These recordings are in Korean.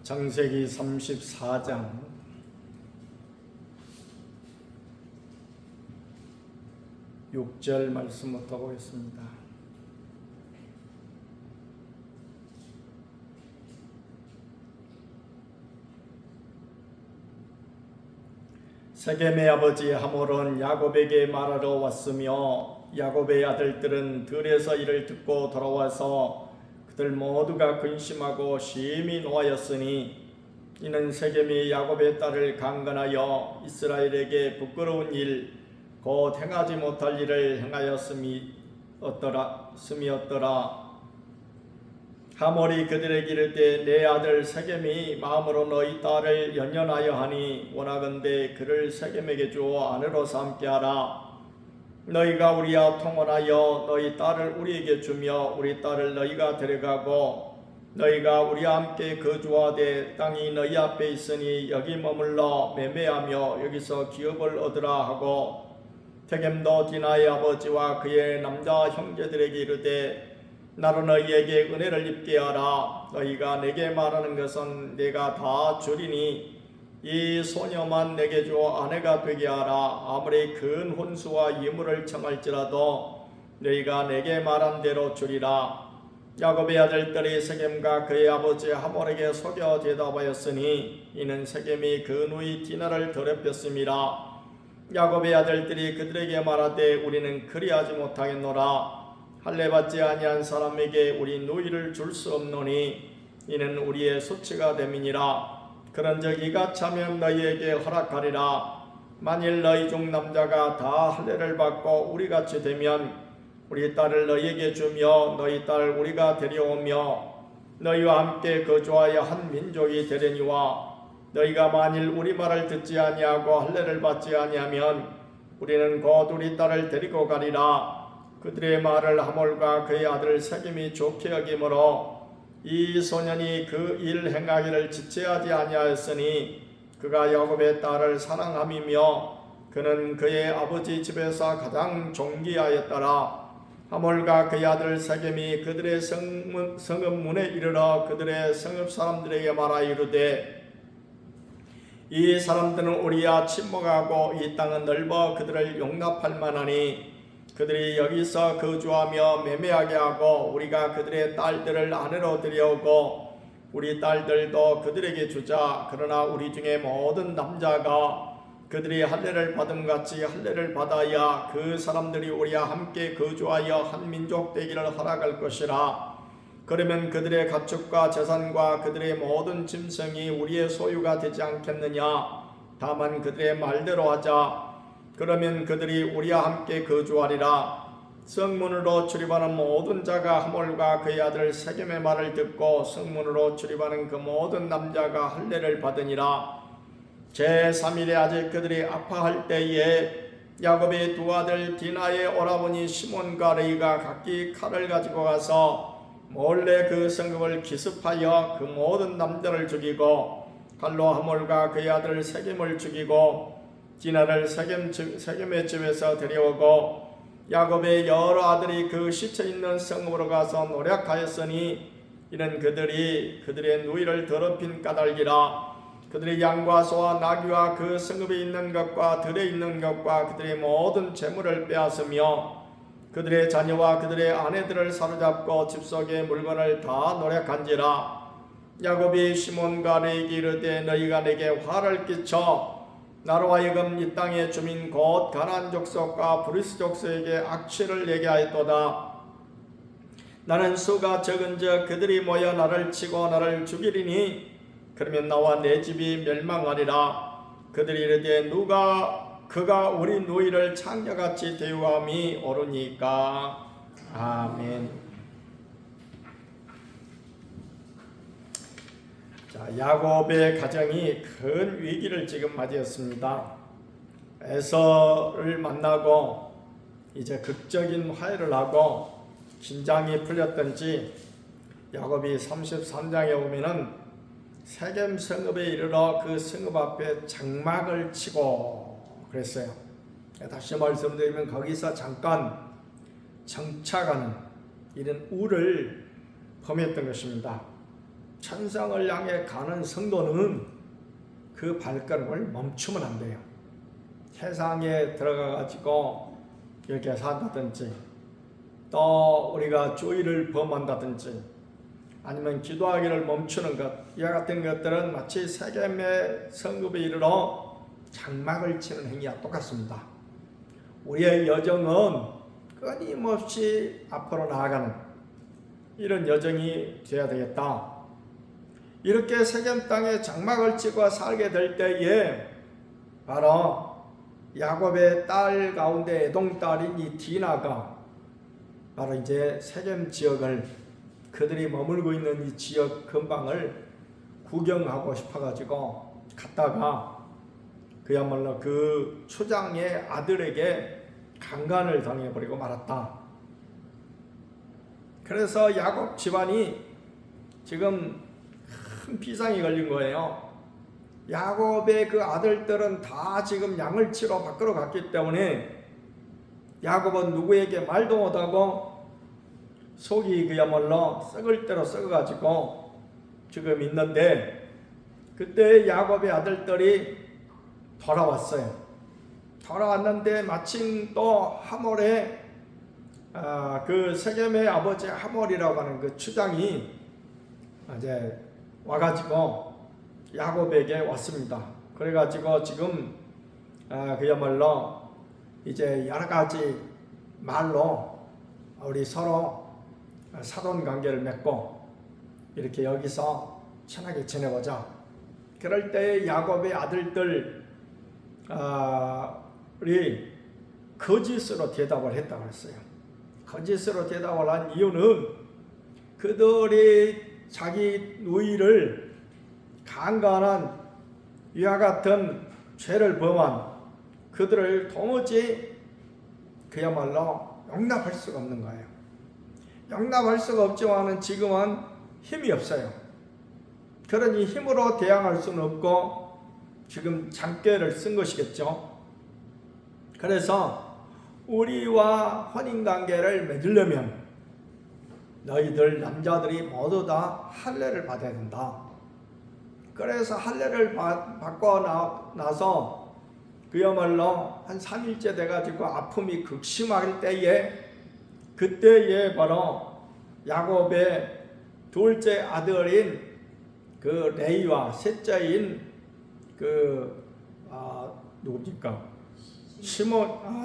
창세기 34장 6절 말씀부터 보겠습니다. 세겜의 아버지 하몰은 야곱에게 말하러 왔으며 야곱의 아들들은 들에서 이를 듣고 돌아와서 그들 모두가 근심하고 심히 노하였으니 이는 세겜이 야곱의 딸을 강간하여 이스라엘에게 부끄러운 일 곧 행하지 못할 일을 행하였음이었더라. 하몰이 그들에게 이르되 내 아들 세겜이 마음으로 너희 딸을 연연하여 하니 원하건대 그를 세겜에게 주어 아내로 삼게 하라. 너희가 우리와 통혼하여 너희 딸을 우리에게 주며 우리 딸을 너희가 데려가고 너희가 우리와 함께 거주하되 땅이 너희 앞에 있으니 여기 머물러 매매하며 여기서 기업을 얻으라 하고 세겜도 디나의 아버지와 그의 남자 형제들에게 이르되 나로 너희에게 은혜를 입게 하라. 너희가 내게 말하는 것은 내가 다 주리니 이 소녀만 내게 주어 아내가 되게 하라. 아무리 큰 혼수와 예물을 청할지라도 너희가 내게 말한 대로 주리라. 야곱의 아들들이 세겜과 그의 아버지 하몰에게 속여 대답하였으니 이는 세겜이 그 누이 디나를 더럽혔음이라. 야곱의 아들들이 그들에게 말하되 우리는 그리하지 못하겠노라. 할례받지 아니한 사람에게 우리 누이를 줄 수 없노니 이는 우리의 수치가 됨이니라. 그런즉 이같이 하면 너희에게 허락하리라. 만일 너희 중 남자가 다 할례를 받고 우리같이 되면 우리 딸을 너희에게 주며 너희 딸을 우리가 데려오며 너희와 함께 거주하여 한 민족이 되려니와 너희가 만일 우리 말을 듣지 아니하고 할례를 받지 아니하면 우리는 곧 우리 딸을 데리고 가리라. 그들의 말을 하몰과 그의 아들 세겜이 좋게 여기므로 이 소년이 그 일 행하기를 지체하지 아니하였으니 그가 야곱의 딸을 사랑함이며 그는 그의 아버지 집에서 가장 존귀하였더라. 하몰과 그의 아들 세겜이 그들의 성읍 문에 이르러 그들의 성읍 사람들에게 말하 이르되 이 사람들은 우리와 친목하고 이 땅은 넓어 그들을 용납할 만하니 그들이 여기서 거주하며 매매하게 하고 우리가 그들의 딸들을 아내로 들여오고 우리 딸들도 그들에게 주자. 그러나 우리 중에 모든 남자가 그들이 할례를 받음같이 할례를 받아야 그 사람들이 우리와 함께 거주하여 한 민족 되기를 허락할 것이라. 그러면 그들의 가축과 재산과 그들의 모든 짐승이 우리의 소유가 되지 않겠느냐. 다만 그들의 말대로 하자. 그러면 그들이 우리와 함께 거주하리라. 성문으로 출입하는 모든 자가 하몰과 그의 아들 세겜의 말을 듣고 성문으로 출입하는 그 모든 남자가 할례를 받으니라. 제3일에 아직 그들이 아파할 때에 야곱의 두 아들 디나의 오라버니 시몬과 레이가 각기 칼을 가지고 가서 몰래 그 성읍을 기습하여 그 모든 남자를 죽이고 칼로 하몰과 그의 아들 세겜을 죽이고 디나를 세겜의 집에서 데려오고 야곱의 여러 아들이 그 시체 있는 성읍으로 가서 노력하였으니 이는 그들이 그들의 누이를 더럽힌 까닭이라. 그들이 양과 소와 나귀와 그 성읍에 있는 것과 들에 있는 것과 그들의 모든 재물을 빼앗으며 그들의 자녀와 그들의 아내들을 사로잡고 집 속의 물건을 다 노력한지라. 야곱이 시몬과 레이에게 이르되 너희가 내게 화를 끼쳐 나로 하여금 이 땅의 주민 곧 가나안 족속과 브리스 족속에게 악취를 내게 하였도다. 나는 수가 적은즉 그들이 모여 나를 치고 나를 죽이리니 그러면 나와 내 집이 멸망하리라. 그들이 이르되 그가 우리 누이를 창녀같이 대우함이 옳으니까. 아멘. 자, 야곱의 가정이 큰 위기를 지금 맞이했습니다. 에서를 만나고 이제 극적인 화해를 하고 긴장이 풀렸던지 야곱이 33장에 오면은 세겜 성읍에 이르러 그 성읍 앞에 장막을 치고 그랬어요. 다시 말씀드리면 거기서 잠깐 정착하는 이런 우를 범했던 것입니다. 천상을 향해 가는 성도는 그 발걸음을 멈추면 안 돼요. 세상에 들어가 가지고 이렇게 산다든지 또 우리가 주의를 범한다든지 아니면 기도하기를 멈추는 것, 이와 같은 것들은 마치 세겜의 성급에 이르러 장막을 치는 행위와 똑같습니다. 우리의 여정은 끊임없이 앞으로 나아가는 이런 여정이 되어야 되겠다. 이렇게 세겜 땅에 장막을 치고 살게 될 때에 바로 야곱의 딸 가운데 애동딸인 이 디나가 바로 이제 세겜 지역을, 그들이 머물고 있는 이 지역 근방을 구경하고 싶어가지고 갔다가 그야말로 그 초장의 아들에게 강간을 당해버리고 말았다. 그래서 야곱 집안이 지금 큰 비상이 걸린 거예요. 야곱의 그 아들들은 다 지금 양을 치러 밖으로 갔기 때문에 야곱은 누구에게 말도 못하고 속이 그야말로 썩을 대로 썩어가지고 지금 있는데, 그때 야곱의 아들들이 돌아왔어요. 돌아왔는데 마침 또 하몰의 그 세겜의 아버지 하몰이라고 하는 그 추장이 이제 와가지고 야곱에게 왔습니다. 그래가지고 지금 그야말로 이제 여러 가지 말로 우리 서로 사돈 관계를 맺고 이렇게 여기서 친하게 지내보자. 그럴 때 야곱의 아들들이 거짓으로 대답을 했다고 했어요. 거짓으로 대답을 한 이유는 그들이 자기 누이를 강간한 이와 같은 죄를 범한 그들을 도무지 그야말로 용납할 수가 없는 거예요. 용납할 수가 없지만은 지금은 힘이 없어요. 그러니 힘으로 대항할 수는 없고 지금 장꾀를 쓴 것이겠죠. 그래서 우리와 혼인관계를 맺으려면 너희들 남자들이 모두 다 할례를 받아야 된다. 그래서 할례를 받고 나서 그야말로 한 3일째 돼가지고 아픔이 극심할 때에, 그때에 바로 야곱의 둘째 아들인 그 레이와 셋째인 누굽니까?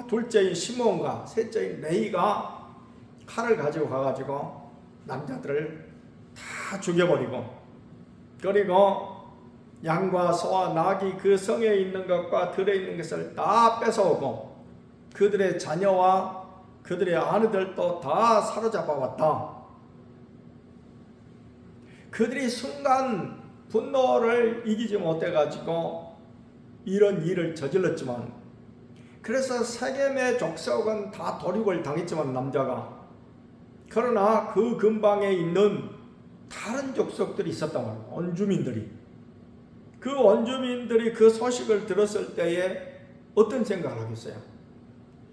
둘째인 시몬과 셋째인 레이가 칼을 가지고 가가지고 남자들을 다 죽여버리고, 그리고 양과 소와 낙이 그 성에 있는 것과 들에 있는 것을 다 뺏어오고 그들의 자녀와 그들의 아내들도 다 사로잡아 왔다. 그들이 순간 분노를 이기지 못해가지고 이런 일을 저질렀지만, 그래서 세겜의 족속은 다 도륙을 당했지만 남자가, 그러나 그 근방에 있는 다른 족속들이 있었단 말이에요. 원주민들이. 그 원주민들이 그 소식을 들었을 때에 어떤 생각을 하겠어요?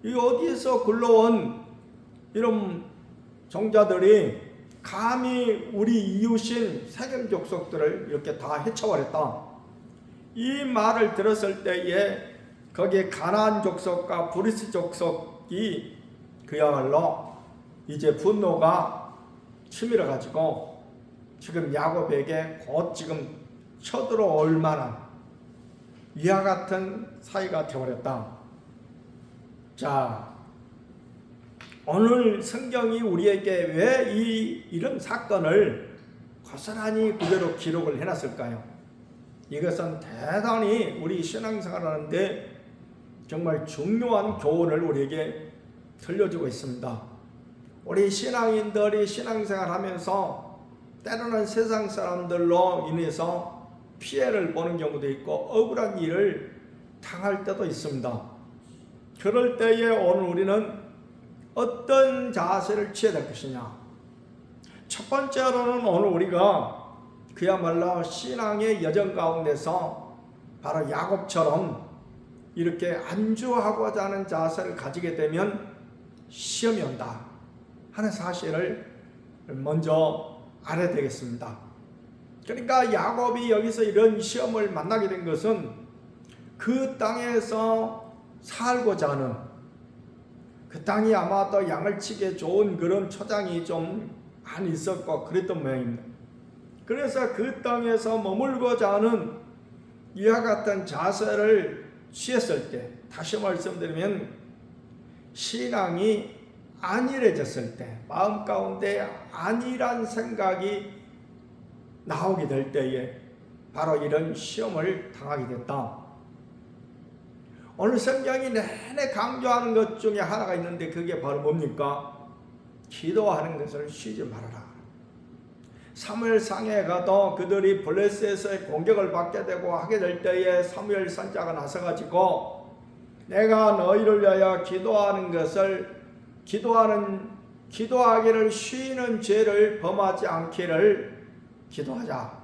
이 어디에서 굴러온 이런 종자들이 감히 우리 이웃인 세겜 족속들을 이렇게 다 해쳐버렸다. 이 말을 들었을 때에 거기에 가나안 족속과 브리스 족속이 그야말로 이제 분노가 치밀어 가지고 지금 야곱에게 곧 지금 쳐들어올 만한 이와 같은 사이가 되어버렸다. 자, 오늘 성경이 우리에게 왜 이런 사건을 고스란히 그대로 기록을 해놨을까요? 이것은 대단히 우리 신앙생활 하는데 정말 중요한 교훈을 우리에게 들려주고 있습니다. 우리 신앙인들이 신앙생활 하면서 때로는 세상 사람들로 인해서 피해를 보는 경우도 있고 억울한 일을 당할 때도 있습니다. 그럴 때에 오늘 우리는 어떤 자세를 취해야 될 것이냐? 첫 번째로는 오늘 우리가 그야말로 신앙의 여정 가운데서 바로 야곱처럼 이렇게 안주하고자 하는 자세를 가지게 되면 시험이 온다 하는 사실을 먼저 알아야 되겠습니다. 그러니까 야곱이 여기서 이런 시험을 만나게 된 것은 그 땅에서 살고자 하는, 그 땅이 아마도 양을 치기에 좋은 그런 초장이 좀 안 있었고 그랬던 모양입니다. 그래서 그 땅에서 머물고자 하는 이와 같은 자세를 취했을 때, 다시 말씀드리면 신앙이 안일해졌을 때, 마음 가운데 안일한 생각이 나오게 될 때에 바로 이런 시험을 당하게 됐다. 오늘 성경이 내내 강조하는 것 중에 하나가 있는데 그게 바로 뭡니까? 기도하는 것을 쉬지 말아라. 사무엘상에 가도 그들이 블레셋의 공격을 받게 되고 하게 될 때에 사무엘 선지자가 나서가지고 내가 너희를 위하여 기도하는 것을 기도하기를 쉬는 죄를 범하지 않기를 기도하자.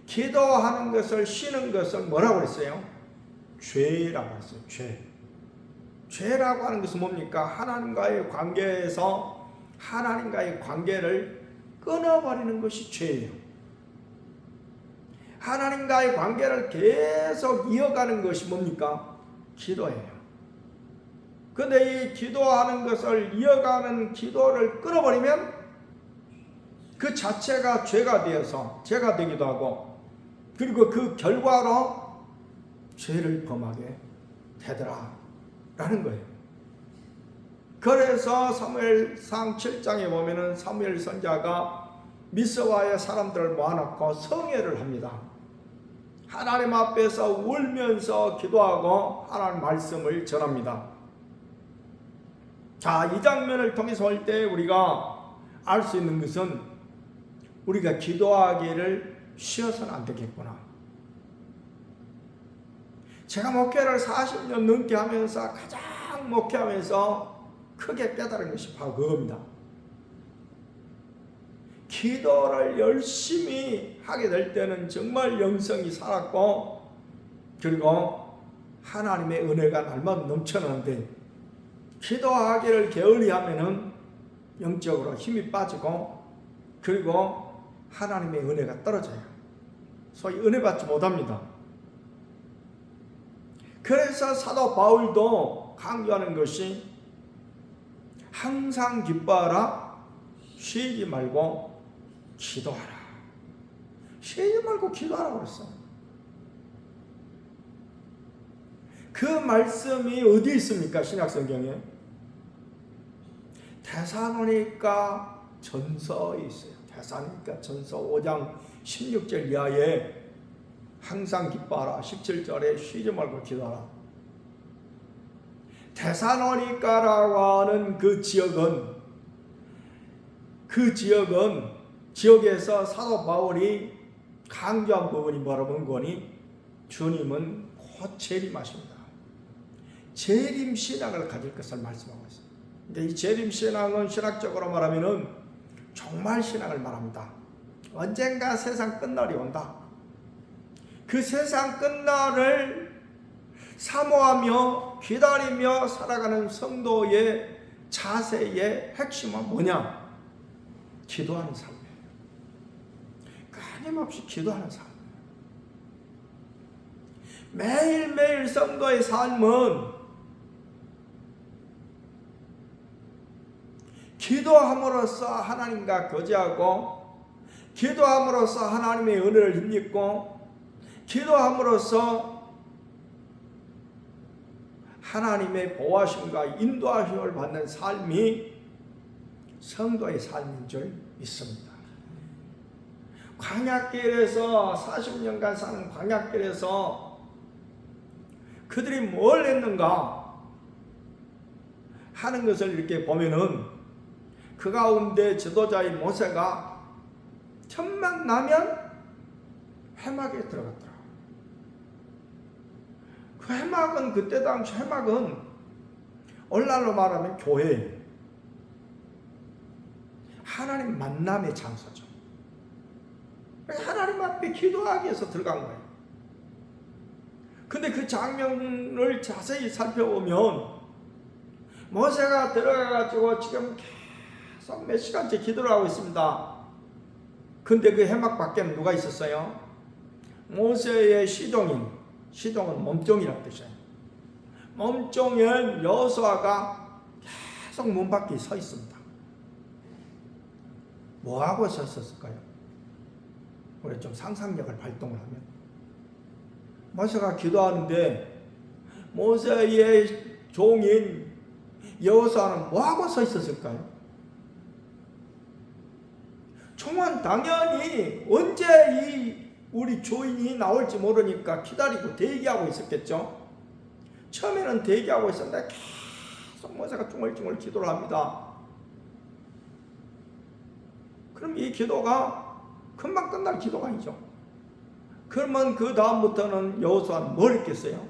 기도하는 것을 쉬는 것을 뭐라고 그랬어요? 죄라고 했어요. 죄라고 하는 것은 뭡니까? 하나님과의 관계에서 하나님과의 관계를 끊어버리는 것이 죄예요. 하나님과의 관계를 계속 이어가는 것이 뭡니까? 기도예요. 근데 이 기도하는 것을 이어가는 기도를 끊어버리면 그 자체가 죄가 되어서 죄가 되기도 하고, 그리고 그 결과로 죄를 범하게 되더라 라는 거예요. 그래서 사무엘상 7장에 보면은 사무엘 선지자가 미스바의 사람들을 모아놓고 성회를 합니다. 하나님 앞에서 울면서 기도하고 하나님 말씀을 전합니다. 자, 이 장면을 통해서 볼 때 우리가 알 수 있는 것은 우리가 기도하기를 쉬어서는 안 되겠구나. 제가 목회를 40년 넘게 하면서 가장 목회하면서 크게 깨달은 것이 바로 그겁니다. 기도를 열심히 하게 될 때는 정말 영성이 살았고, 그리고 하나님의 은혜가 날마다 넘쳐나는데, 기도하기를 게을리 하면은 영적으로 힘이 빠지고, 그리고 하나님의 은혜가 떨어져요. 소위 은혜 받지 못합니다. 그래서 사도 바울도 강조하는 것이 항상 기뻐하라, 쉬지 말고 기도하라. 쉬지 말고 기도하라고 그랬어. 그 말씀이 어디 있습니까? 신약성경에 데살로니가 전서에 있어요. 데살로니가 전서 5장 16절 이하에 항상 기뻐하라, 17절에 쉬지 말고 기도하라. 데살로니가라고 하는 그 지역에서 사도 바울이 강조한 부분이 뭐라고 보니 주님은 곧 재림하십니다. 재림 신앙을 가질 것을 말씀하고 있습니다. 근데 이 재림 신앙은 신학적으로 말하면은 종말 신앙을 말합니다. 언젠가 세상 끝날이 온다. 그 세상 끝날을 사모하며 기다리며 살아가는 성도의 자세의 핵심은 뭐냐? 기도하는 삶이에요. 끊임없이 기도하는 삶. 매일매일 성도의 삶은 기도함으로써 하나님과 교제하고, 기도함으로써 하나님의 은혜를 힘입고, 기도함으로써 하나님의 보호하심과 인도하심을 받는 삶이 성도의 삶인 줄 믿습니다. 광야길에서 40년간 사는 광야길에서 그들이 뭘 했는가 하는 것을 이렇게 보면은 그 가운데 지도자의 모세가 틈만 나면 회막에 들어갔더라. 그 회막은, 그때 당시 회막은 오늘날로 말하면 교회예요. 하나님 만남의 장소죠. 하나님 앞에 기도하기 위해서 들어간 거예요. 근데 그 장면을 자세히 살펴보면 모세가 들어가가지고 지금 계속 몇 시간째 기도를 하고 있습니다. 근데 그 해막 밖에는 누가 있었어요? 모세의 시종은 몸종이라는 뜻이에요. 몸종인 여호수아가 계속 문 밖에 서 있습니다. 뭐하고 서 있었을까요? 우리 좀 상상력을 발동을 하면, 모세가 기도하는데 모세의 종인 여호수아는 뭐하고 서 있었을까요? 총은 당연히 언제 이 우리 주인이 나올지 모르니까 기다리고 대기하고 있었겠죠. 처음에는 대기하고 있었는데 계속 모세가 중얼중얼 기도를 합니다. 그럼 이 기도가 금방 끝날 기도가 아니죠. 그러면 그 다음부터는 여호수아는 뭘 했겠어요?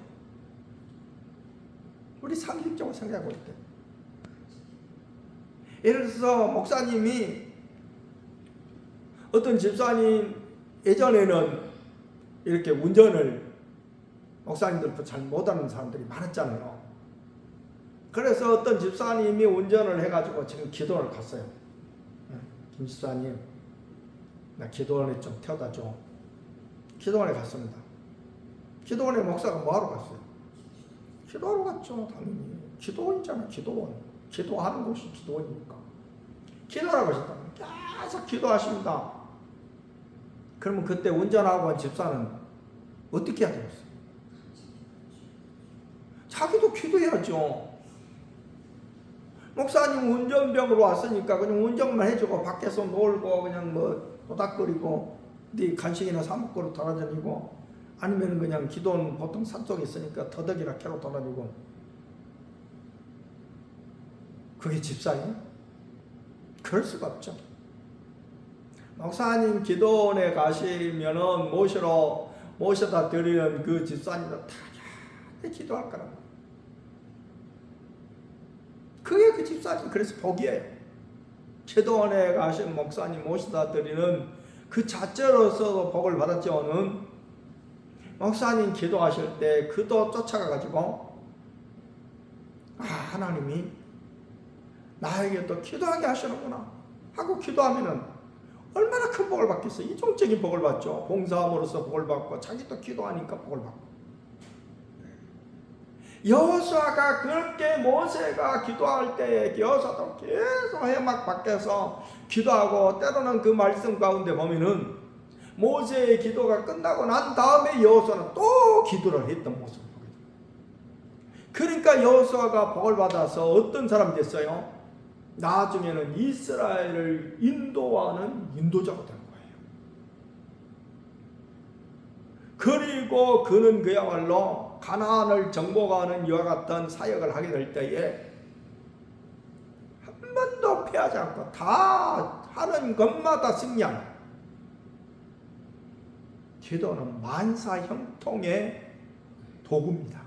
우리 상식적으로 생각해 볼 때, 예를 들어서 목사님이, 어떤 집사님, 예전에는 이렇게 운전을 목사님들도 잘 못하는 사람들이 많았잖아요. 그래서 어떤 집사님이 운전을 해가지고 지금 기도원을 갔어요. 김 집사님, 나 기도원에 좀 태워다 줘. 기도원에 갔습니다. 기도원에 목사가 뭐하러 갔어요? 기도하러 갔죠, 당연히. 기도원이잖아, 기도원. 기도하는 곳이 기도원이니까. 기도하라고 하셨다. 계속 기도하십니다. 그러면 그때 운전하고 온 집사는 어떻게 해야 되겠어요? 자기도 기도해야죠. 목사님 운전병으로 왔으니까 그냥 운전만 해주고 밖에서 놀고 그냥 뭐 도닥거리고 네 간식이나 사 먹고 돌아다니고, 아니면 그냥 기도는 보통 산속에 있으니까 더덕이나 캐러 돌아다니고, 그게 집사예요? 그럴 수가 없죠. 목사님 기도원에 가시면은 모셔다 드리는 그 집사님도 다 기도할 거라고. 그게 그 집사님, 그래서 복이에요. 기도원에 가신 목사님 모셔다 드리는 그 자체로서도 복을 받았죠는, 목사님 기도하실 때 그도 쫓아가가지고, 하나님이 나에게 또 기도하게 하시는구나 하고 기도하면은 얼마나 큰 복을 받겠어요. 이중적인 복을 받죠. 봉사함으로써 복을 받고, 자기도 기도하니까 복을 받고. 여호수아가 그렇게 모세가 기도할 때 여호수아도 계속 해막 밖에서 기도하고, 때로는 그 말씀 가운데 보면은 모세의 기도가 끝나고 난 다음에 여호수아는 또 기도를 했던 모습을 보게 됩니다. 그러니까 여호수아가 복을 받아서 어떤 사람이 됐어요? 나중에는 이스라엘을 인도하는 인도자가 된 거예요. 그리고 그는 그야말로 가나안을 정복하는 이와 같은 사역을 하게 될 때에 한 번도 패하지 않고 다 하는 것마다 승리하는, 기도는 만사형통의 도구입니다.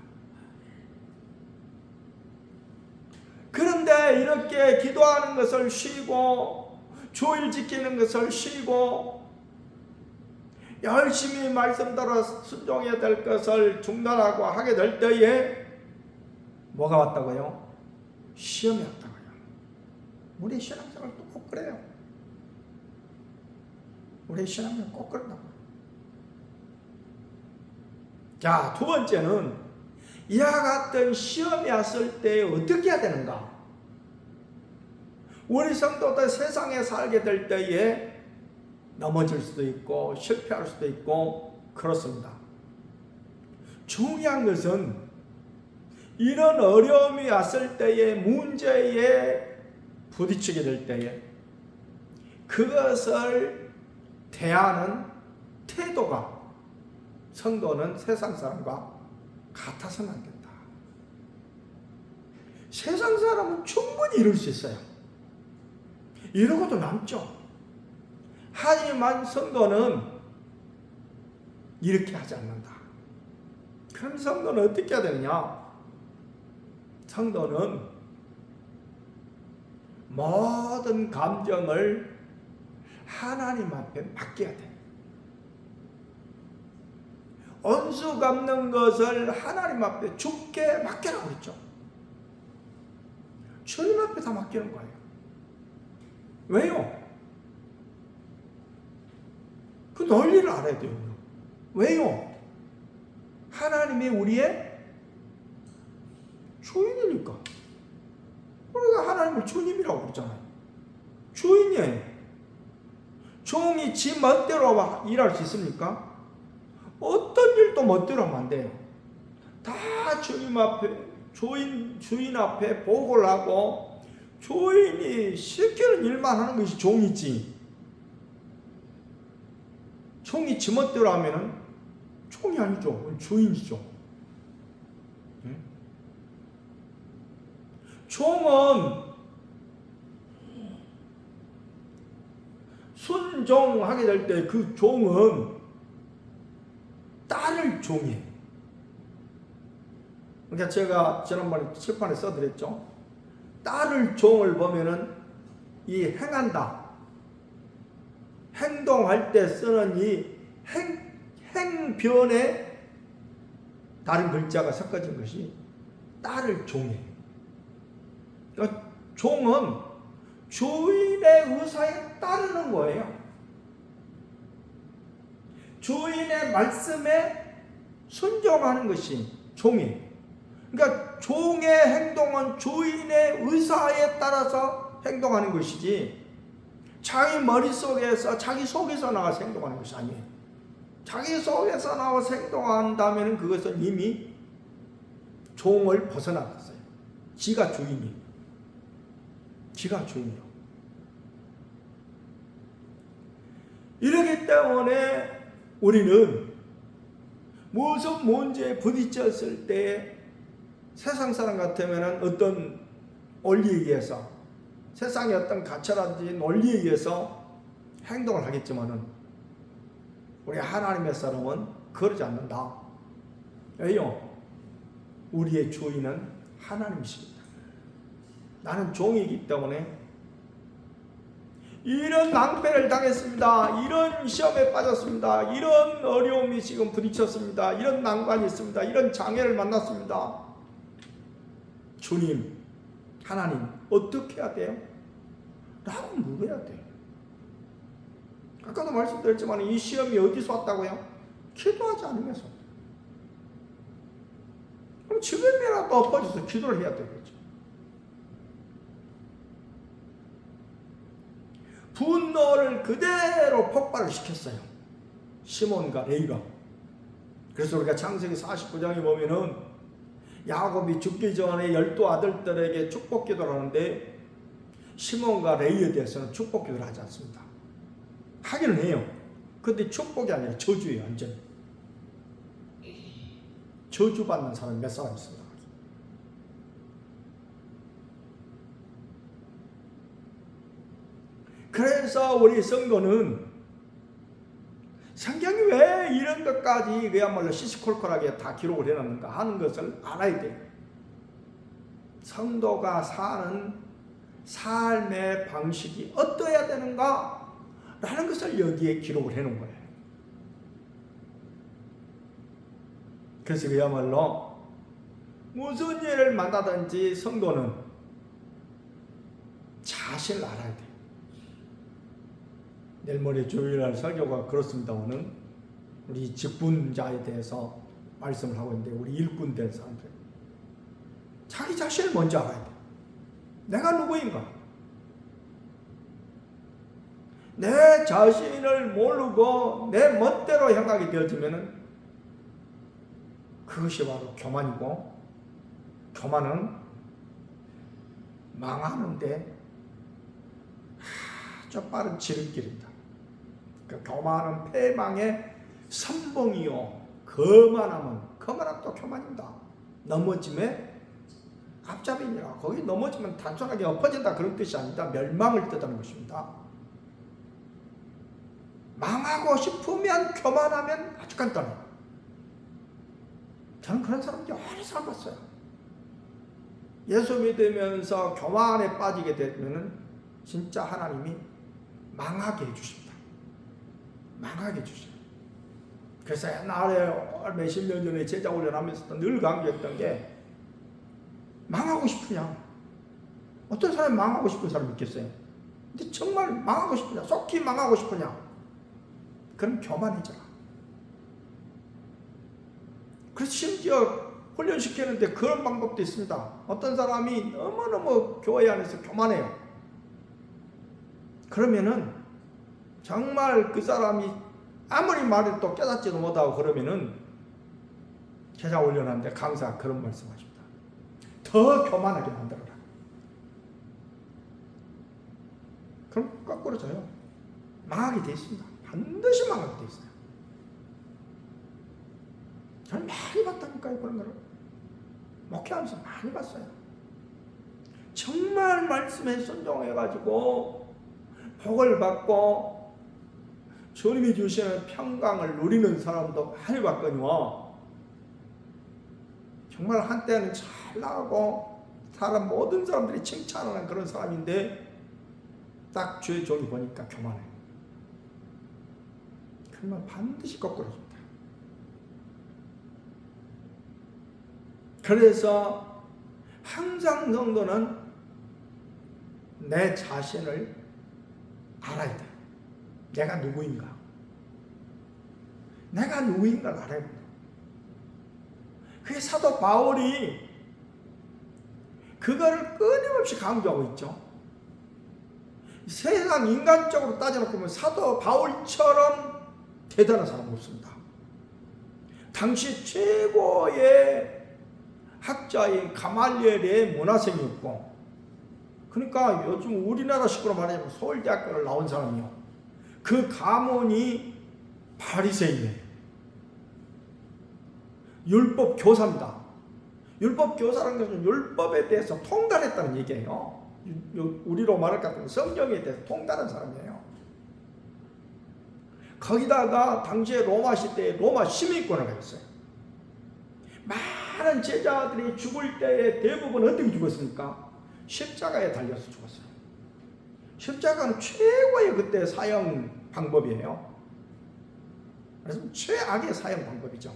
그런데 이렇게 기도하는 것을 쉬고, 주일 지키는 것을 쉬고, 열심히 말씀대로 순종해야 될 것을 중단하고 하게 될 때에 뭐가 왔다고요? 시험이 왔다고요. 우리 신앙생활 또 꼭 그래요. 우리 신앙생활 꼭 그런다고요. 자, 두 번째는 이와 같은 시험이 왔을 때 어떻게 해야 되는가? 우리 성도들 세상에 살게 될 때에 넘어질 수도 있고 실패할 수도 있고 그렇습니다. 중요한 것은 이런 어려움이 왔을 때에, 문제에 부딪히게 될 때에 그것을 대하는 태도가 성도는 세상 사람과 같아서는 안 된다. 세상 사람은 충분히 이룰 수 있어요. 이러고도 남죠. 하지만 성도는 이렇게 하지 않는다. 그럼 성도는 어떻게 해야 되느냐? 성도는 모든 감정을 하나님 앞에 맡겨야 돼. 원수 갚는 것을 하나님 앞에 주께 맡겨라고 그랬죠. 주님 앞에 다 맡기는 거예요. 왜요? 논리를 알아야 돼요. 왜요? 하나님이 우리의 주인이니까. 우리가 하나님을 주님이라고 그러잖아요. 주인이에요. 종이 지 멋대로 일할 수 있습니까? 어떤 일도 멋대로 하면 안 돼요. 다 주님 앞에, 주인 앞에 보고를 하고 주인이 시키는 일만 하는 것이 종이지. 종이 지 멋대로 하면은 종이 아니죠. 주인이죠. 종은 순종하게 될 때 그 종은 따를 종이에요. 그러니까 제가 지난번에 칠판에 써드렸죠. 따를 종을 보면은 이 행한다, 행동할 때 쓰는 이 행변에 다른 글자가 섞어진 것이 따를 종이에요. 그러니까 종은 주인의 의사에 따르는 거예요. 주인의 말씀에 순종하는 것이 종이에요. 그러니까 종의 행동은 주인의 의사에 따라서 행동하는 것이지 자기 머릿속에서 자기 속에서 나와서 행동하는 것이 아니에요. 자기 속에서 나와서 행동한다면 그것은 이미 종을 벗어났어요. 지가 주인이에요. 지가 주인이에요. 이러기 때문에 우리는 무슨 문제에 부딪혔을 때 세상 사람 같으면 어떤 원리에 의해서 세상의 어떤 가치라든지 논리에 의해서 행동을 하겠지만은 우리 하나님의 사람은 그러지 않는다. 왜요? 우리의 주인은 하나님이십니다. 나는 종이기 때문에 이런 낭패를 당했습니다. 이런 시험에 빠졌습니다. 이런 어려움이 지금 부딪혔습니다. 이런 난관이 있습니다. 이런 장애를 만났습니다. 주님, 하나님, 어떻게 해야 돼요? 라고 물어야 돼요. 아까도 말씀드렸지만 이 시험이 어디서 왔다고요? 기도하지 않으면서. 그럼 지금이라도 엎어져서 기도를 해야 되겠죠. 분노를 그대로 폭발을 시켰어요. 시몬과 레위가. 그래서 우리가 창세기 49장에 보면은 야곱이 죽기 전에 12 아들들에게 축복 기도를 하는데 시몬과 레위에 대해서는 축복 기도를 하지 않습니다. 하기는 해요. 그런데 축복이 아니라 저주예요. 완전히. 저주받는 사람이 몇 사람 있습니다. 그래서 우리 성도는 성경이 왜 이런 것까지 그야말로 시시콜콜하게 다 기록을 해놨는가 하는 것을 알아야 돼요. 성도가 사는 삶의 방식이 어떠해야 되는가 라는 것을 여기에 기록을 해놓은 거예요. 그래서 그야말로 무슨 일을 만나든지 성도는 자신을 알아야 돼요. 내일 모레 주일날 설교가 그렇습니다만은 우리 직분자에 대해서 말씀을 하고 있는데 우리 일꾼 된 사람들 자기 자신을 먼저 알아야 돼. 내가 누구인가? 내 자신을 모르고 내 멋대로 행하게 되어지면은 그것이 바로 교만이고, 교만은 망하는데 아주 빠른 지름길입니다. 그 교만은 패망의 선봉이요, 거만함은 또 교만입니다. 넘어짐에 앞잡이니라. 거기 넘어지면 단순하게 엎어진다 그런 뜻이 아니다. 멸망을 뜻하는 것입니다. 망하고 싶으면 교만하면 아주 간단해요. 저는 그런 사람 여러 사람 봤어요. 예수 믿으면서 교만에 빠지게 되면 진짜 하나님이 망하게 해주십니다. 망하게 해주십니다. 그래서 옛날에 몇십 년 전에 제자 훈련하면서 늘 강조했던 게 망하고 싶으냐? 어떤 사람이 망하고 싶은 사람이 있겠어요? 근데 정말 망하고 싶으냐? 속히 망하고 싶으냐? 그럼 교만해져라. 그래서 심지어 훈련시키는데 그런 방법도 있습니다. 어떤 사람이 너무너무 교회 안에서 교만해요. 그러면은 정말 그 사람이 아무리 말해도 깨닫지도 못하고 그러면은 제자 훈련하는데 강사가 그런 말씀하십니다. 더 교만하게 만들어라. 그럼 거꾸로 져요. 망하게 돼 있습니다. 반드시 망하게 돼 있어요. 저는 많이 봤다니까요, 그런 거를. 목회하면서 많이 봤어요. 정말 말씀에 순종해가지고 복을 받고 주님이 주시는 평강을 누리는 사람도 많이 봤거든요. 정말 한때는 잘 나가고 사람 모든 사람들이 칭찬하는 그런 사람인데 딱 주의 종이 보니까 교만해. 그러면 반드시 거꾸로집니다. 그래서 항상 성도는 내 자신을 알아야 돼. 내가 누구인가? 내가 누구인가를 알아야 돼. 그게 사도 바울이 그거를 끊임없이 강조하고 있죠. 세상 인간적으로 따져놓고 보면 사도 바울처럼 대단한 사람 없습니다. 당시 최고의 학자인 가말리엘의 문화생이었고, 그러니까 요즘 우리나라 식으로 말하자면 서울대학교를 나온 사람이요. 그 가문이 바리새인이에요. 율법 교사입니다. 율법 교사라는 것은 율법에 대해서 통달했다는 얘기예요. 우리로 말할 것 같으면 성경에 대해서 통달한 사람이에요. 거기다가 당시에 로마 시대에 로마 시민권을 가졌어요. 많은 제자들이 죽을 때에 대부분 어떻게 죽었습니까? 십자가에 달려서 죽었어요. 십자가는 최고의 그때 사형 방법이에요. 그래서 최악의 사형 방법이죠.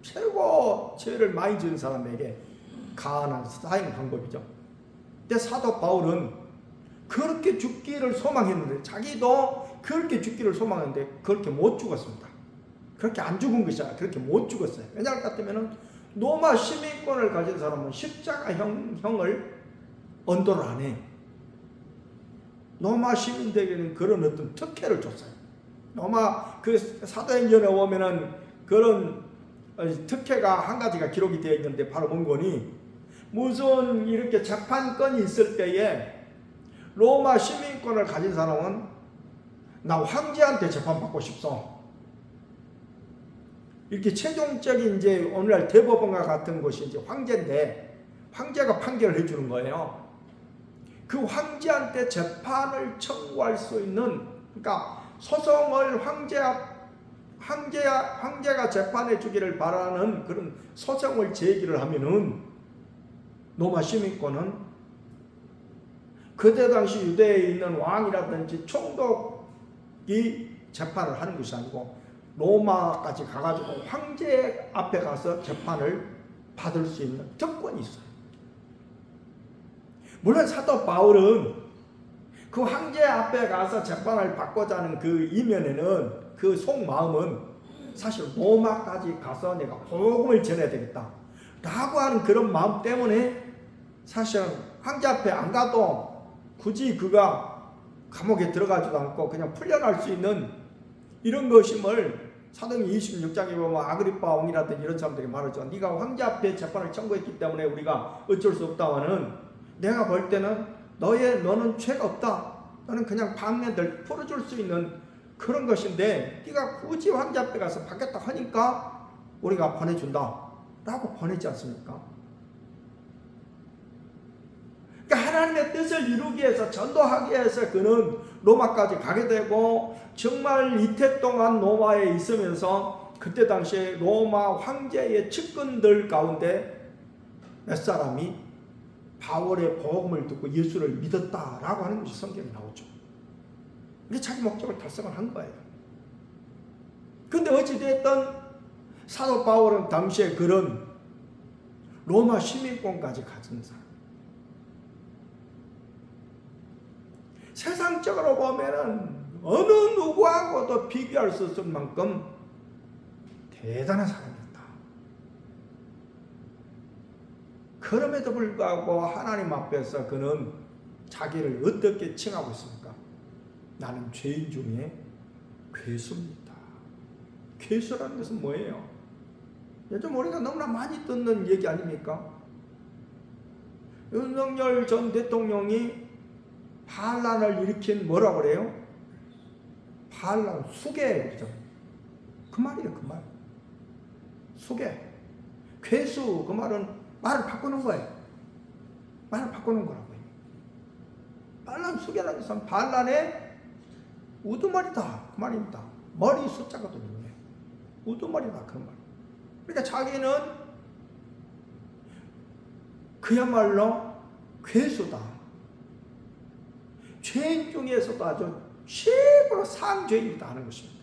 최고 죄를 많이 지은 사람에게 가한한 사형 방법이죠. 근데 사도 바울은 그렇게 죽기를 소망했는데, 자기도 그렇게 죽기를 소망했는데 그렇게 못 죽었습니다. 그렇게 안 죽은 것이 아니라 그렇게 못 죽었어요. 왜냐할 것 같으면 로마 시민권을 가진 사람은 십자가형을 언도를 안 해. 로마 시민들에게는 그런 어떤 특혜를 줬어요. 로마 그 사도행전에 보면은 그런 특혜가 한 가지가 기록이 되어 있는데 바로 뭔거니, 무슨 이렇게 재판건이 있을 때에 로마 시민권을 가진 사람은 나 황제한테 재판받고 싶소. 이렇게 최종적인 이제 오늘날 대법원과 같은 곳이 이제 황제인데 황제가 판결을 해주는 거예요. 그 황제한테 재판을 청구할 수 있는, 그러니까 소송을 황제가 재판해 주기를 바라는 그런 소송을 제기를 하면은 로마 시민권은 그때 당시 유대에 있는 왕이라든지 총독이 재판을 하는 것이 아니고 로마까지 가가지고 황제 앞에 가서 재판을 받을 수 있는 특권이 있어요. 물론 사도 바울은 그 황제 앞에 가서 재판을 받고자 하는 그 이면에는, 그 속마음은 사실 로마까지 가서 내가 복음을 전해야 되겠다 라고 하는 그런 마음 때문에 사실은 황제 앞에 안 가도 굳이 그가 감옥에 들어가지도 않고 그냥 풀려날 수 있는 이런 것임을 사도행전 26장에 보면 아그리파 왕이라든지 이런 사람들이 말하죠. 네가 황제 앞에 재판을 청구했기 때문에 우리가 어쩔 수 없다마는, 내가 볼 때는 너는 죄가 없다. 너는 그냥 방면들 풀어줄 수 있는 그런 것인데 네가 굳이 황제 앞에 가서 받겠다 하니까 우리가 보내준다 라고 보내지 않습니까? 그러니까 하나님의 뜻을 이루기 위해서, 전도하기 위해서 그는 로마까지 가게 되고, 정말 이태 동안 로마에 있으면서 그때 당시에 로마 황제의 측근들 가운데 몇 사람이 바울의 복음을 듣고 예수를 믿었다라고 하는 것이 성경에 나오죠. 이게 자기 목적을 달성을 한 거예요. 근데 어찌됐든 사도 바울은 당시에 그런 로마 시민권까지 가진 사람. 세상적으로 보면은 어느 누구하고도 비교할 수 없을 만큼 대단한 사람이었다. 그럼에도 불구하고 하나님 앞에서 그는 자기를 어떻게 칭하고 있습니까? 나는 죄인 중에 괴수입니다. 괴수라는 것은 뭐예요? 요즘 우리가 너무나 많이 듣는 얘기 아닙니까? 윤석열 전 대통령이 반란을 일으킨 뭐라고 그래요? 반란, 수괴죠. 그 말이에요, 그 말. 수괴. 괴수, 그 말은 말을 바꾸는 거예요. 말을 바꾸는 거라고요. 반란, 수괴라는 것은 반란의 우두머리다. 그 말입니다. 머리 숫자거든요. 우두머리다. 그런 말. 그러니까 자기는 그야말로 괴수다. 죄인 중에서도 아주 최고로 상죄인이다 하는 것입니다.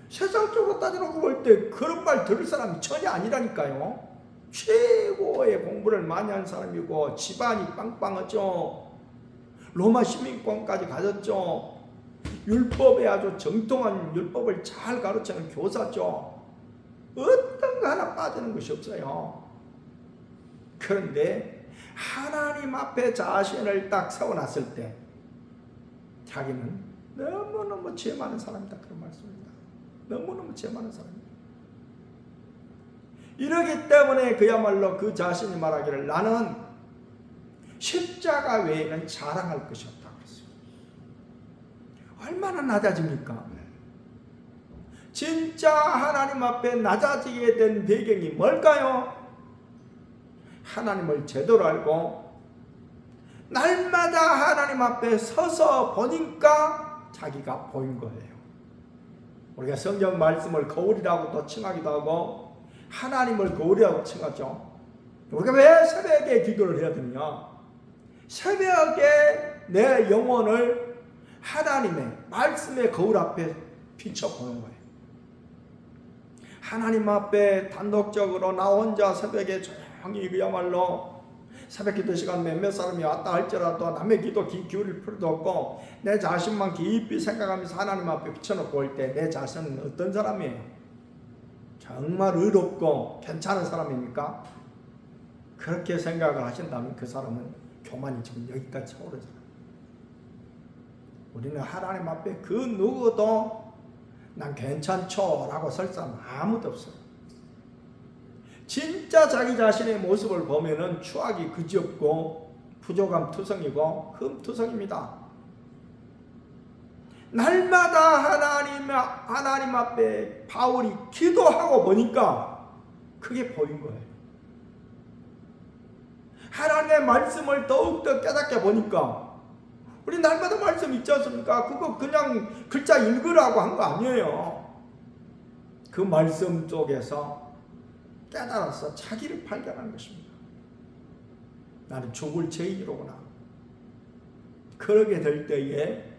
세상적으로 따져놓고 볼 때 그런 말 들을 사람이 전혀 아니라니까요. 최고의 공부를 많이 한 사람이고 집안이 빵빵하죠. 로마 시민권까지 가졌죠. 율법에 아주 정통한 율법을 잘 가르치는 교사죠. 어떤 거 하나 빠지는 것이 없어요. 그런데 하나님 앞에 자신을 딱 세워놨을 때 자기는 너무너무 죄 많은 사람이다. 그런 말씀입니다. 너무너무 죄 많은 사람입니다. 이러기 때문에 그야말로 그 자신이 말하기를 나는 십자가 외에는 자랑할 것이 없다 그랬습니다. 얼마나 낮아집니까? 진짜 하나님 앞에 낮아지게 된 배경이 뭘까요? 하나님을 제대로 알고 날마다 하나님 앞에 서서 보니까 자기가 보인 거예요. 우리가 성경 말씀을 거울이라고도 칭하기도 하고 하나님을 거울이라고 칭하죠. 우리가 왜 새벽에 기도를 해야 되느냐? 새벽에 내 영혼을 하나님의 말씀의 거울 앞에 비춰보는 거예요. 하나님 앞에 단독적으로 나 혼자 새벽에 조용히 그야말로 새벽 기도 시간 몇몇 사람이 왔다 할지라도 남의 기도 기울일 필요도 없고 내 자신만 깊이 생각하면서 하나님 앞에 비춰놓고 올 때 내 자신은 어떤 사람이에요? 정말 의롭고 괜찮은 사람입니까? 그렇게 생각을 하신다면 그 사람은 교만이 지금 여기까지 차오른 사람. 우리는 하나님 앞에 그 누구도 난 괜찮죠 라고 설 사람 아무도 없어요. 진짜 자기 자신의 모습을 보면은 추악이 그지없고 부족함 투성이고 흠투성입니다. 날마다 하나님 앞에 바울이 기도하고 보니까 그게 보인 거예요. 하나님의 말씀을 더욱더 깨닫게 보니까 우리 날마다 말씀 있지 않습니까? 그거 그냥 글자 읽으라고 한 거 아니에요. 그 말씀 속에서 깨달아서 자기를 발견하는 것입니다. 나는 죽을 죄인이로구나. 그러게 될 때에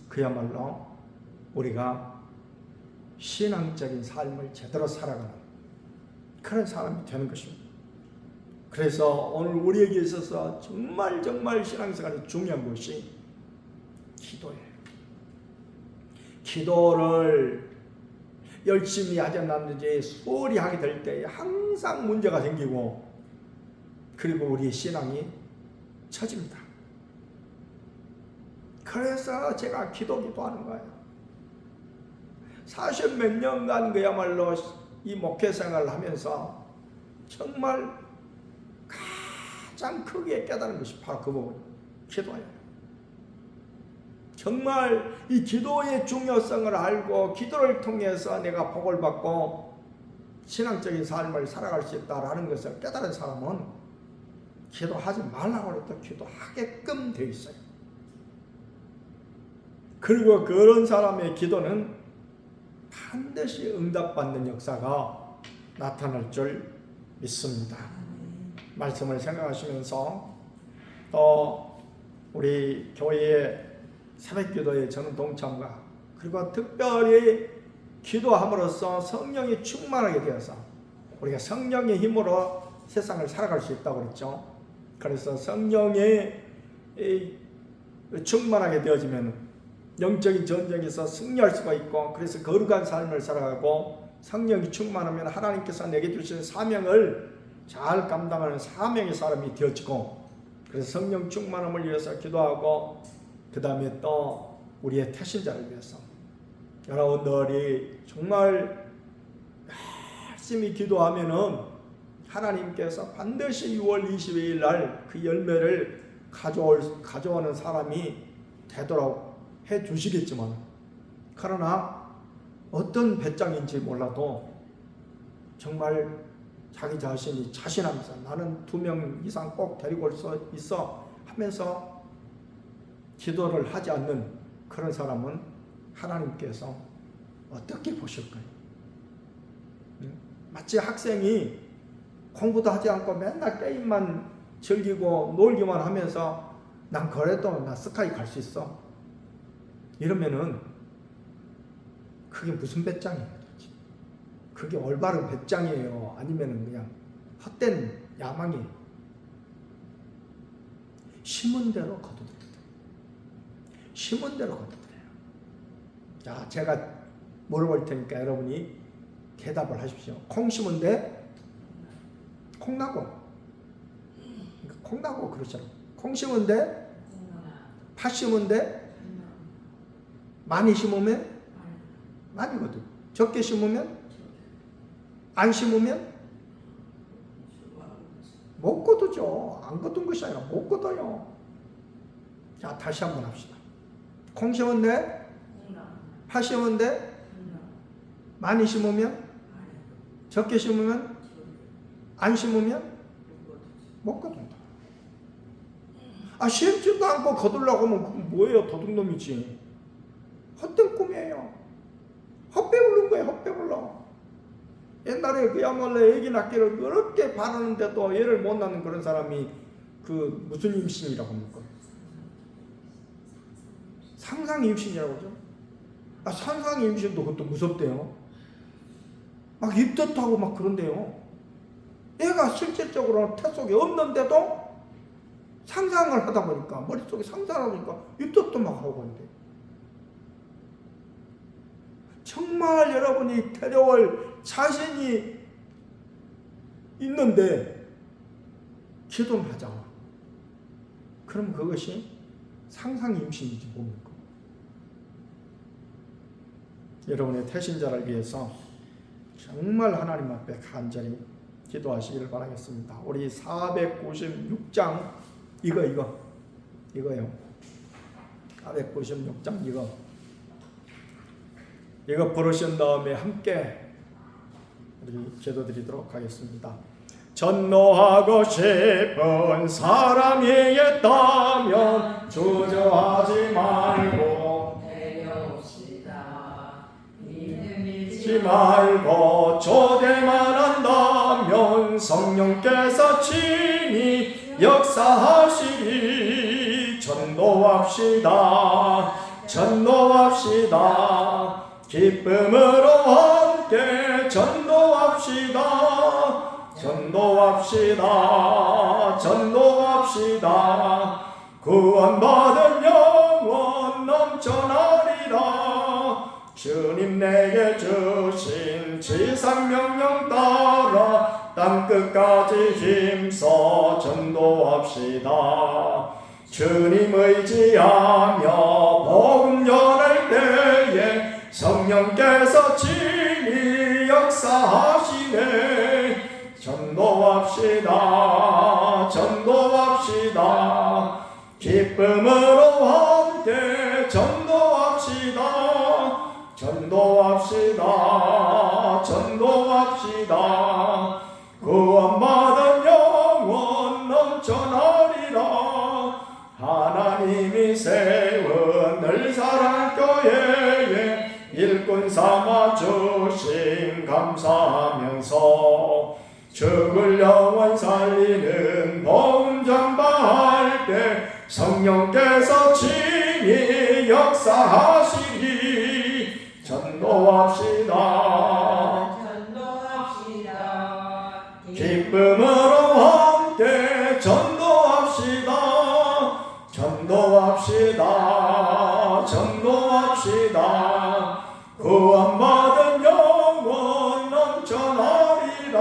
그야말로 우리가 신앙적인 삶을 제대로 살아가는 그런 사람이 되는 것입니다. 그래서 오늘 우리에게 있어서 정말 신앙생활이 중요한 것이 기도예요. 기도를 열심히 하지 않았는지 소홀히 하게 될 때 항상 문제가 생기고 그리고 우리의 신앙이 처집니다. 그래서 제가 기도하는 거예요. 40몇 년간 그야말로 이 목회 생활을 하면서 정말 가장 크게 깨달은 것이 바로 그 부분, 기도예요. 정말 이 기도의 중요성을 알고 기도를 통해서 내가 복을 받고 신앙적인 삶을 살아갈 수 있다라는 것을 깨달은 사람은 기도하지 말라고 해도 기도하게끔 되어 있어요. 그리고 그런 사람의 기도는 반드시 응답받는 역사가 나타날 줄 믿습니다. 말씀을 생각하시면서 또 우리 교회의 새벽기도에 저는 동참과 그리고 특별히 기도함으로써 성령이 충만하게 되어서 우리가 성령의 힘으로 세상을 살아갈 수 있다고 그랬죠. 그래서 성령의 충만하게 되어지면 영적인 전쟁에서 승리할 수가 있고, 그래서 거룩한 삶을 살아가고 성령이 충만하면 하나님께서 내게 주신 사명을 잘 감당하는 사명의 사람이 되어지고, 그래서 성령 충만함을 위해서 기도하고, 그 다음에 또 우리의 태신자를 위해서 여러분들이 정말 열심히 기도하면은 하나님께서 반드시 6월 22일 날 그 열매를 가져오는 사람이 되도록 해 주시겠지만, 그러나 어떤 배짱인지 몰라도 정말 자기 자신이 자신하면서 나는 2명 이상 꼭 데리고 올 수 있어 하면서 기도를 하지 않는 그런 사람은 하나님께서 어떻게 보실까요? 마치 학생이 공부도 하지 않고 맨날 게임만 즐기고 놀기만 하면서 난 그래도 나 스카이 갈 수 있어 이러면은 그게 무슨 배짱이에요? 그게 올바른 배짱이에요? 아니면은 그냥 헛된 야망이에요? 심은 대로 거두드려요. 심은 대로 거두드려요. 자, 제가 물어볼 테니까 여러분이 대답을 하십시오. 콩 심은데 콩나고, 콩나고 그렇잖아요. 콩 심은데 팥 심은데 많이 심으면 많이거든. 적게 심으면 안 심으면 못 거두죠. 안 거둔 것이 아니라 못 거둬요. 자, 다시 한번 합시다. 콩 심은데 팥 심은데 많이 심으면 적게 심으면 안 심으면 못 거둔다. 아, 심지도 않고 거두려고 하면 그건 뭐예요? 도둑놈이지. 헛된 꿈이에요. 헛배부른 거예요. 헛배불러. 옛날에 그야말로 애기 낳기를 그렇게 바라는데도 애를 못 낳는 그런 사람이 그 무슨 임신이라고 합니까? 상상 임신이라고 하죠. 아, 상상 임신도 그것도 무섭대요. 막 입덧하고 막 그런데요. 애가 실질적으로 태 속에 없는데도 상상을 하다 보니까, 머릿속에 상상을 하니까 입덧도 막 하고 그런데, 정말 여러분이 데려올 자신이 있는데 기도는 하잖아. 그럼 그것이 상상 임신이지 뭡니까? 여러분의 태신자를 위해서 정말 하나님 앞에 간절히 기도하시기를 바라겠습니다. 우리 496장 이거요. 496장 이거 부르신 다음에 함께 우리 기도드리도록 하겠습니다. 전노하고 싶은 사람이 있다면 주저하지 말고 믿지 말고 초대만 한다면 성령께서 친히 역사하시리. 전도합시다. 기쁨으로 함께 전도합시다. 구원받은 영혼 넘쳐나리라. 주님 내게 주신 지상명령 따라 땅끝까지 힘써 전도합시다. 주님 의지하며 복음 전할 때에 성령께서 친히 역사하시네. 전도합시다. 기쁨으로 함께 전도합시다. 구원받은 영혼 넘쳐나리라. 하나님이 세운 늘 사랑교회에 일꾼 삼아 주신 감사하면서 죽을 영혼 살리는 복음 전파할 때 성령께서 친히 역사하시리. 전도합시다. 기쁨으로 함께 전도합시다. 넘쳐나리라. 구원받은 영혼 넘쳐나리라.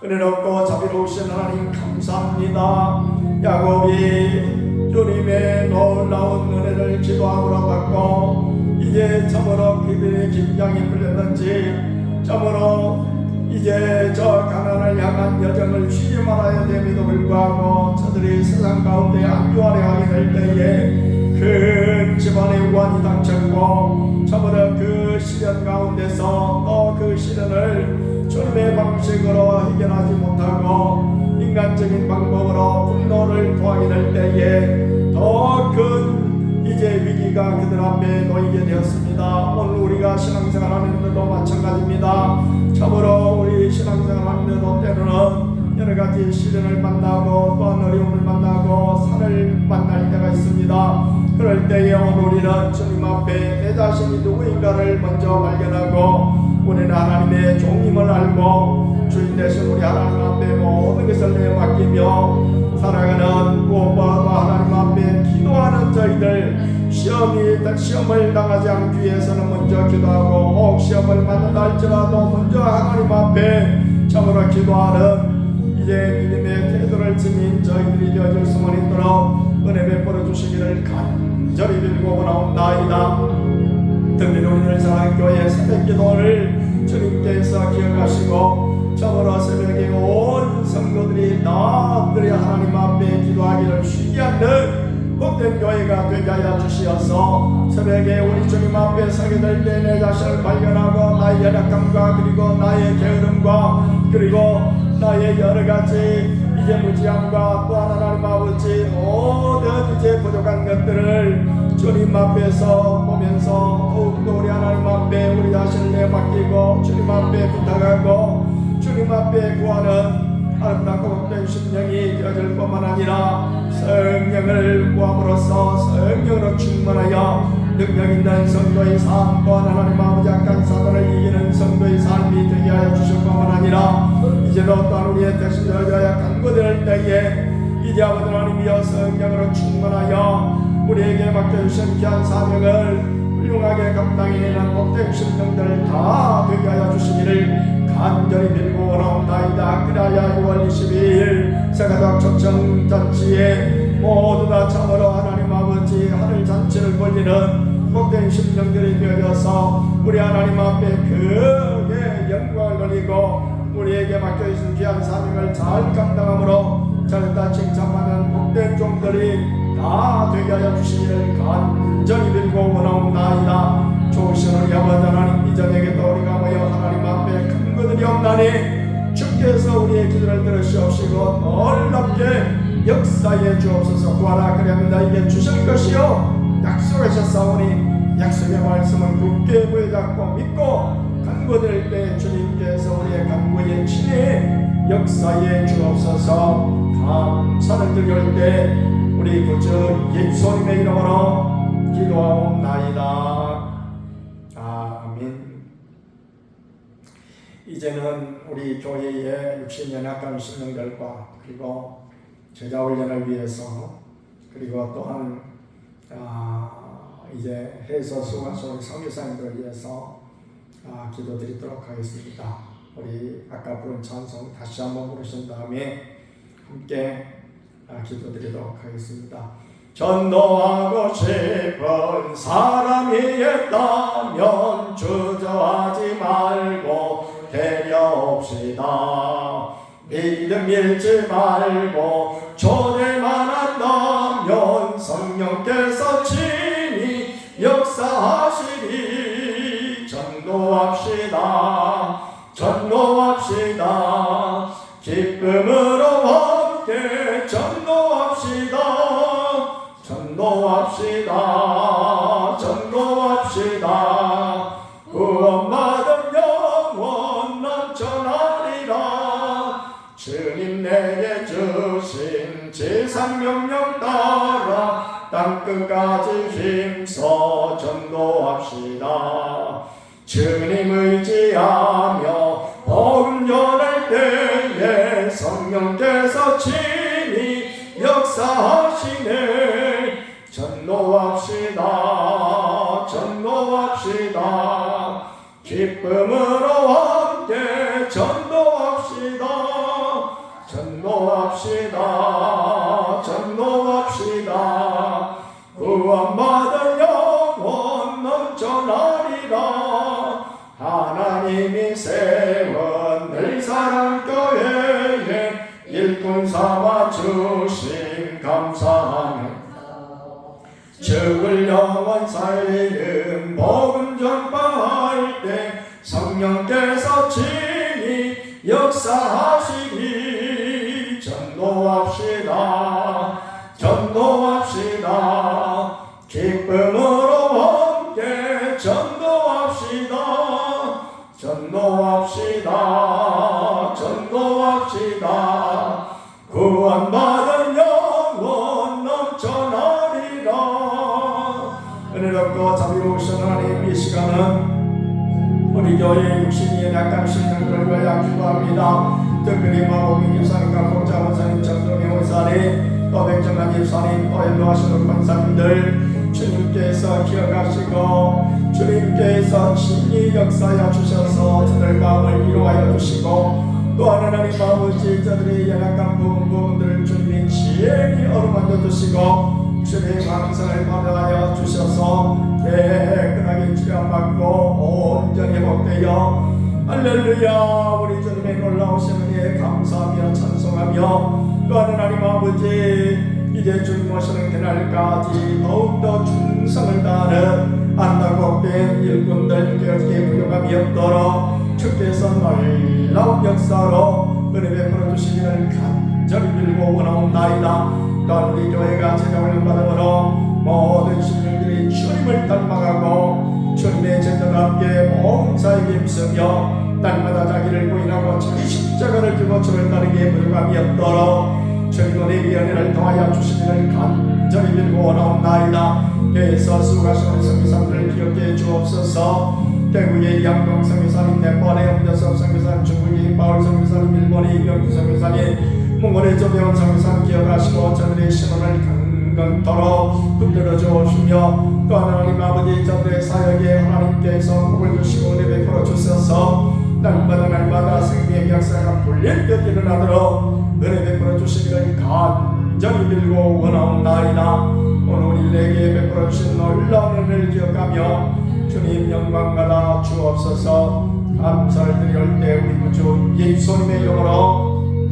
은혜롭고 자비로우신 하나님 감사합니다. 야곱이 주님의 놀라운 은혜를 기도함으로 받고 이제 참으로 그들의 긴장이 풀렸는지 참으로 이제 저 가난을 향한 여정을 쉬지 말아야 됨에도 불구하고 저들이 세상 가운데 안주하려 하게 될 때에 큰 집안의 우환이 닥쳤고 참으로 그 시련 가운데서 또 그 시련을 주님의 방식으로 해결하지 못하고 인간적인 방법으로 분노를 토하게 될 때에 더 큰 이제 위기가 그들 앞에 놓이게 되었습니다. 오늘 우리가 신앙생활 하는데도 마찬가지입니다. 참으로 우리 신앙생활 하는데도 때로는 여러가지 시련을 만나고 또한 어려움을 만나고 산을 만날 때가 있습니다. 그럴 때에 오늘 우리는 주님 앞에 내 자신이 누구인가를 먼저 발견하고 우리는 하나님의 종임을 알고 주인 되신 우리 하나님 앞에 모든 것을 내맡기며 살아가는 무엇보다도 하나님 앞에 기도하는 저희들 시험을 당하지 않기 위해서는 먼저 기도하고 혹 시험을 만난다 할지라도 먼저 하나님 앞에 참으로 기도하는 이제 믿음의 태도를 지닌 저희들이 되어질 수만 있도록 은혜 베풀어 주시기를 간절히 빌고 나옵나이다. 특별히 우리를 사랑하는 교회 새벽기도를 주님께서 기억하시고 참으로 새벽에 온 성도들이 나들이 하나님 앞에 기도하기를 쉬지 않는 복된 교회가 되게 하여 주시어서 새벽에 우리 주님 앞에 서게 될 때 내 자신을 발견하고 나의 연약함과 그리고 나의 게으름과 그리고 나의 여러가지 이제 무지함과 또한 하나님 아버지 모든 이제 부족한 것들을 주님 앞에서 보면서 더욱더 우리 하나님 앞에 우리 자신을 내맡기고 주님 앞에 부탁하고 주님 앞에 구하는 아름답고 복된 심령이 되어질 뿐만 아니라 성령을 구함으로써 성령으로 충만하여 능력 있는 성도의 삶 또한 하나님 아버지 악한 사단을 이기는 성도의 삶이 되게 하여 주실 뿐만 아니라 이제도 또한 우리의 대신 여자야 간구될 때에 이제 아버지 하나님이여 성령으로 충만하여 우리에게 맡겨주신 귀한 사명을 훌륭하게 감당해내는 복된 심령들 다 되게 하여 주시기를 간절히 빌고 원하옵나이다. 그래야 6월 22일 새가닥 초청잔치에 모두 다 참으로 하나님 아버지 하늘잔치를 벌리는 복된 심령들이 되어져서 우리 하나님 앞에 크게 영광을 돌리고 우리에게 맡겨주신 귀한 사명을 잘 감당함으로 잘다 칭찬받는 복된 종들이 다 되게 하여 주시기를 간절히 빌고 원하옵나이다. 좋으신 우리 아버지 하나님 이전에게도 우리가 모여 하나님 앞에 큰 것들이 없나니 주께서 우리의 기도를 들으시옵시고 놀랍게 역사해 주옵소서. 구하라 그리하면 너에게 주실 것이요 약속하셨사오니 약속의 말씀은 굳게 부여잡고 믿고 간구될 때 주님께서 우리의 간구에 친히 역사해 주옵소서. 감사를 드릴 때 우리 구주 예수님의 이름으로 기도하옵나이다. 아멘. 이제는 우리 교회의 60년 약간 신령들과 그리고 제자훈련을 위해서 그리고 또한 이제 해서 수고하신 우리 선교사님들을 위해서 기도드리도록 하겠습니다. 우리 아까 부른 찬송 다시 한번 부르신 다음에 함께 기도드리도록 하겠습니다. 전도하고 싶은 사람이 있다면 주저하지 말고 데려옵시다. 믿음 잃지 말고 초대만 한다면 성령께서 친히 역사하시리. 전도합시다. 전도합시다. 기쁨으로 함께 전도합시다. 전도합시다. 전도합시다. 구원받은 영혼 넘쳐나리라. 주님 내게 주신 지상명령 따라 땅끝까지 힘써 전도합시다. 주님 의지하며 복음 전할 때에 성령께서 친히 역사하시네. 전도합시다. 전도합시다. 기쁨으로 함께 전도합시다. 전도합시다. 전도합시다. 구원받은 영혼 넘쳐나리라. 하나님이 세운 늘 사랑교회에 일꾼 삼아 주신 감사하며 죽을 영혼 살리는 복음 전파할 때 성령께서 친히 역사하시니 전도합시다. 전도합시다. 기쁨으로 함께 전도합시다. 전도합시다. 전도합시다. 구원받은 영혼 넘쳐나리라. 은혜롭고 자비로우신 하나님, 이 시간은 우리 교회의 육신이 약간 실정들을 위하여 기도합니다. 특별히 마법민 집사님과 공자 원사님, 정동영 원사님, 또 백정관 집사님, 또 연로하시는 권사님들 주님께서 기억하시고 주님께서 친히 역사하여 주셔서 저들 마음을 위로하여 주시고, 또한 하나님 아버지 저들의 연약한 부분들을 주님이 지혜히 어루만져 주시고 주님의 감사를 받아하여 주셔서 깨끗하게 치료받고 온전히 회복되어 할렐루야 우리 주님의 놀라우신 은혜에 감사하며 찬송하며, 또한 하나님 아버지 이제 주님 오시는 그날까지 더욱더 충성을 다하는 안다고된 일꾼들 되어지게 부족함이 없도록 주께서 놀라운 역사로 은혜 베풀어 주시기를 간절히 빌고 원하옵나이다. 또한 우리 교회가 제자훈련 받음으로 모든 신령들이 주님을 닮아가고 주님의 제자답게 봉사에 힘쓰며 날마다 자기를 부인하고 자기 십자가를 지고 주를 따르기에 부족함이 없도록 주님의 은혜를 더하여 주시기를 간절히 빌고 원하옵나이다. 교회에서 수고하시는 성교사님들을 기억해 주옵소서. 대구의 양동 성교사님, 네팔의 엄대섭 성교사님, 중국의 바울 성교사님, 일본의 이병규 성교사님, 몽골의 조대원 성교사님 기억하시고 저들의 신원을 강건토록 붙들어 주옵시며, 또 하나님 아버지 저들의 사역에 하나님께서 복을 주시고 은혜 베풀어 주셔서 날마다 생명의 역사가 불릴 듯 일어나도록 은혜 베풀어 주시기를 간절히 빌고 원하옵나이다. 오늘 우리에게 베풀어 주신 놀라운 은혜를 기억하며 주님 영광받아 주옵소서. 감사를 드릴 때 우리 구주 예수님의 이름으로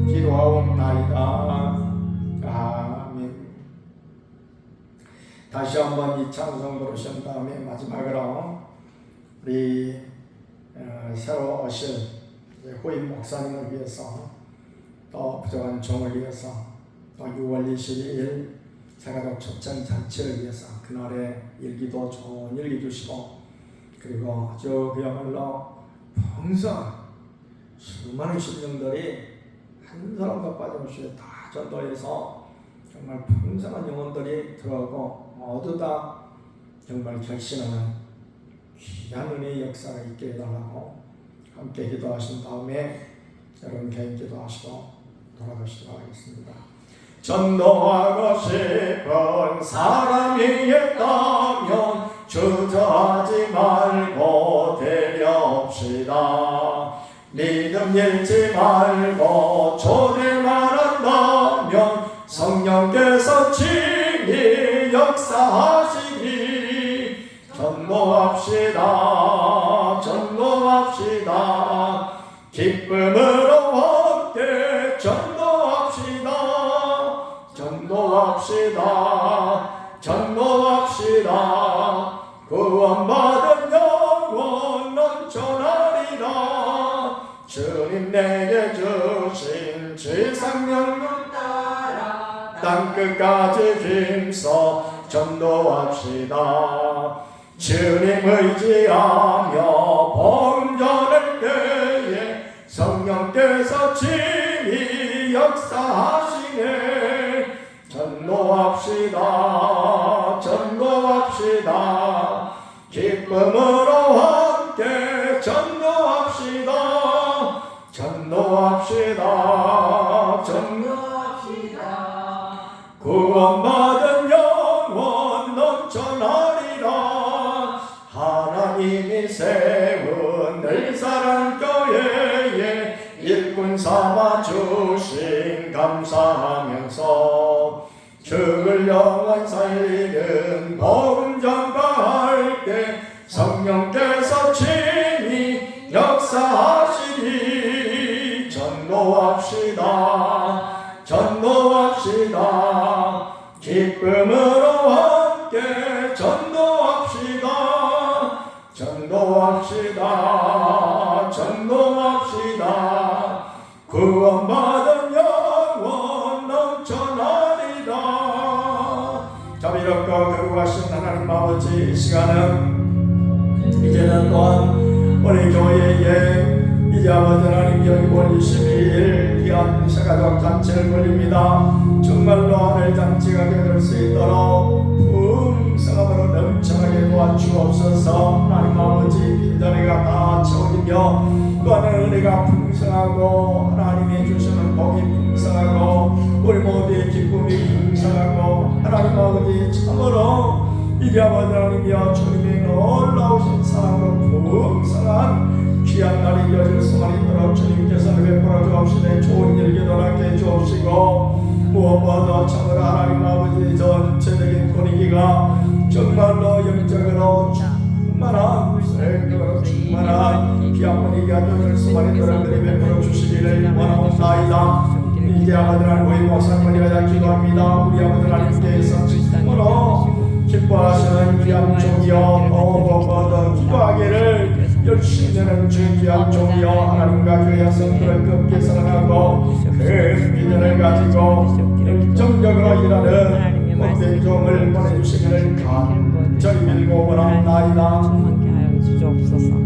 기도하옵나이다. 아멘. 다시 한번 이 찬송 부르신 다음에 마지막으로 우리 새로 오실 후임 목사님을 위해서, 또 부족한 종을 위해서, 또 6월 22일 새가족 초청 잔치를 위해서 그날의 일기도 좋은 일기 주시고, 그리고 아주 그야말로 풍성한 수많은 신령들이 한 사람도 빠짐없이 다 전도해서 정말 풍성한 영혼들이 들어오고 모두 다 정말 결신하는 귀한 은혜의 역사가 있게 해달라고 함께 기도하신 다음에 여러분 개인 기도하시고 돌아가시도록 하겠습니다. 전도하고 싶은 사람이 있다면 주저하지 말고 데려옵시다. 믿음 잃지 말고 초대만 한다면 성령께서 친히 역사하시니 전도합시다. 전도합시다. 기쁨으로 함께 전도합시다. 전도합시다. 전도합시다. 구원받은 영혼 넘쳐나리라. 주님 내게 주신 지상명령 따라 땅끝까지 힘써 전도합시다. 주님 의지하며 복음 전할 때에 성령께서 친히 역사하시네. 전도합시다. 전도합시다. 기쁨으로 함께 전도합시다. 전도합시다. 전도합시다. 구원받은 영혼 넘쳐나리라. 하나님 하나님이 세운 늘 사랑교회에 일꾼 삼아 주신 감사하면서 죽을 영원 살리는 복음 전파할 때 성령께서 친히 역사하시니 전도합시다 기쁨으로 함께 전도합시다 구원받은 영혼 넘쳐나리다. 자비롭고 거룩하신 하나님 아버지, 이 시간은 이제는 또한 우리 교회에 이제 아버지 하나님 여기 올 22일 귀한 새가족 잔치를 벌립니다. 정말로 하늘 잔치가 될 수 있도록 풍성함으로 넘쳐나게 도와주옵소서. 하나님 아버지, 빈자리가 다 채워지며 또한 은혜가 풍성하고 하나님이 주시는 복이 풍성하고 우리 모두의 기쁨이 풍성하고 하나님 아버지 참으로 이제 아버지 하나님이여 주님의 놀라우신 사랑으로 풍성한 귀한 날이 이어질 수만 있도록 주님께서는 베풀어 주옵시되 좋은 일 기도하게 해주옵시고 무엇보다 참으로 하나님 아버지 전체적인 분위기가 정말로 영적으로 충만한 충만한 귀한 분위기가 이어질 수만 있도록 그리 베풀어 주시기를 원하옵나이다. 이제 아버지 하나님 우리 목사님을 기도합니다. 우리 아버지 하나님께서 참으로 기뻐하시는 귀한 종이여 더욱더 기도하기를 열심히 되는 주 귀한 종이여 하나님과 교회 성도를 급히 사랑하고 큰 비전을 가지고 열정적으로 일하는 복된 종을 보내주시기를 간절히 빌고 원하옵나이다. 충만케 하여 주옵소서.